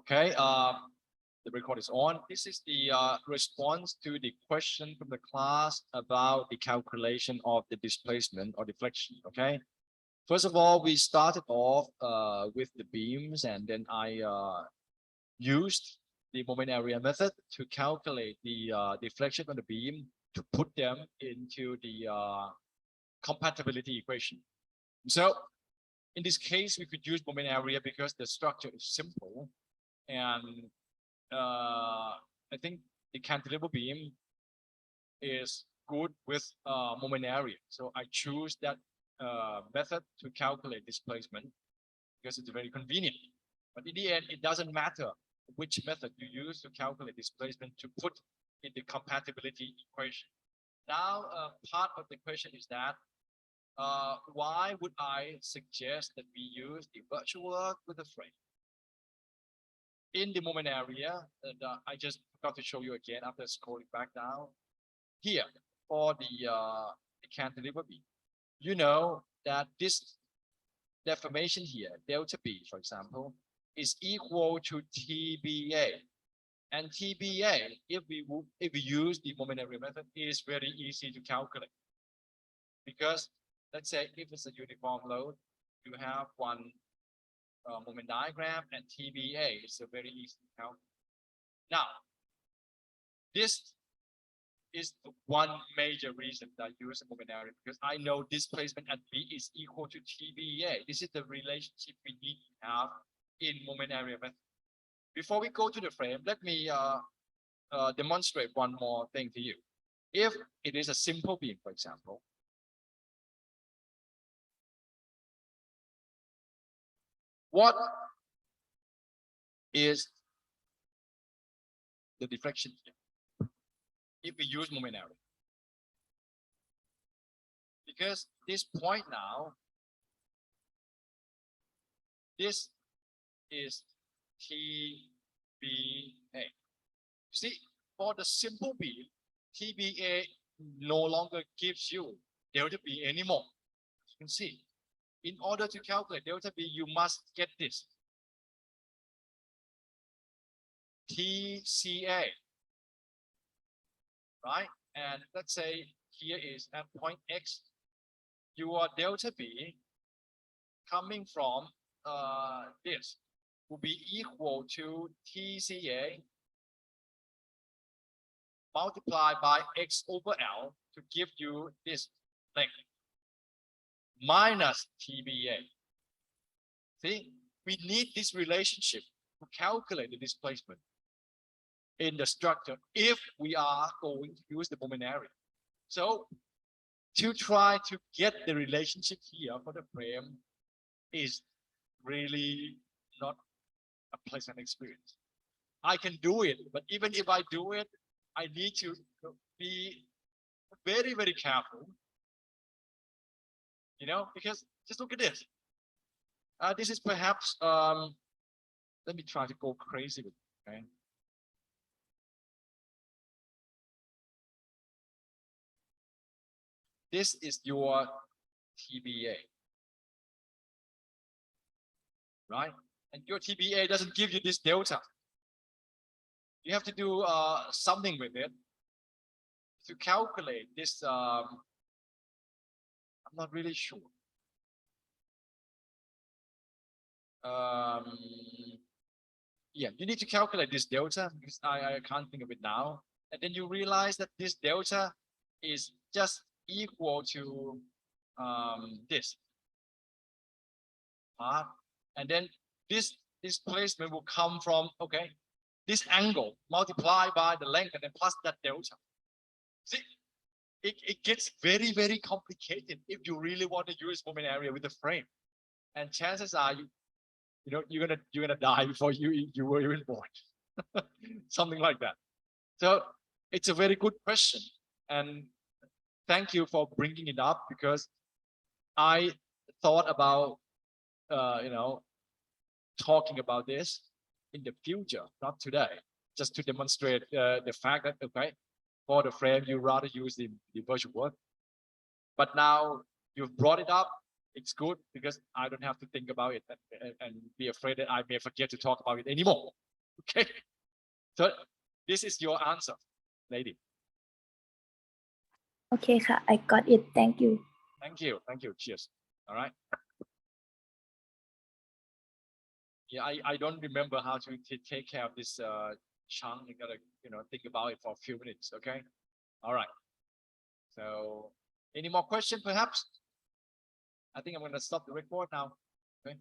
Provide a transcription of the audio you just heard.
Okay, the record is on. This is the response to the question from the class about the calculation of the displacement or deflection. Okay, first of all, we started off with the beams, and then I used the moment area method to calculate the deflection on the beam to put them into the compatibility equation. So in this case, we could use moment area because the structure is simple, and I think the cantilever beam is good with moment area. So I choose that method to calculate displacement because it's very convenient. But in the end, it doesn't matter which method you use to calculate displacement to put in the compatibility equation. Now, part of the question is that why would I suggest that we use the virtual work with the frame? In the moment area, and I just forgot to show you again after scrolling back down. Here, for the cantilever beam, you know that this deformation here, delta B, for example, is equal to TBA. And TBA, if we use the moment area method, is very easy to calculate. Because let's say if it's a uniform load, you have one moment diagram, and TBA is a very easy to calculate. Now, this is one major reason that I use a moment area, because I know displacement at B is equal to TBA. This is the relationship we need to have in moment area method. Before we go to the frame, let me demonstrate one more thing to you. If it is a simple beam, for example, what is the deflection here if we use moment area? Because this point now, this is TBA. See, for the simple beam, TBA no longer gives you delta B anymore. You can see, in order to calculate delta B, you must get this. TCA, right? And let's say here is at point X, your delta B coming from this will be equal to TCA multiplied by X over L to give you this length minus TBA. See, we need this relationship to calculate the displacement in the structure if we are going to use the moment area. So to try to get the relationship here for the frame is really not a pleasant experience. I can do it, but even if I do it, I need to be very, very careful, you know, because just look at this. This is perhaps, let me try to go crazy with it, okay? This is your TBA, right? And your TBA doesn't give you this delta. You have to do something with it to calculate this. I'm not really sure. Yeah, you need to calculate this delta because I can't think of it now. And then you realize that this delta is just equal to this part. And then this displacement will come from, okay, this angle multiplied by the length and then plus that delta. See, it gets very, very complicated if you really want to use moment area with the frame. And chances are you're gonna die before you were even born. Something like that. So it's a very good question. And thank you for bringing it up, because I thought about talking about this in the future, not today, just to demonstrate the fact that, okay, for the frame, you rather use the virtual work. But now you've brought it up, it's good because I don't have to think about it and be afraid that I may forget to talk about it anymore. Okay. So this is your answer, lady. Okay,ค่ะ, I got it. Thank you. Thank you. Thank you. Cheers. All right. Yeah, I don't remember how to take care of this chunk. You gotta, think about it for a few minutes. Okay. All right. So any more questions perhaps? I think I'm gonna stop the record now. Okay.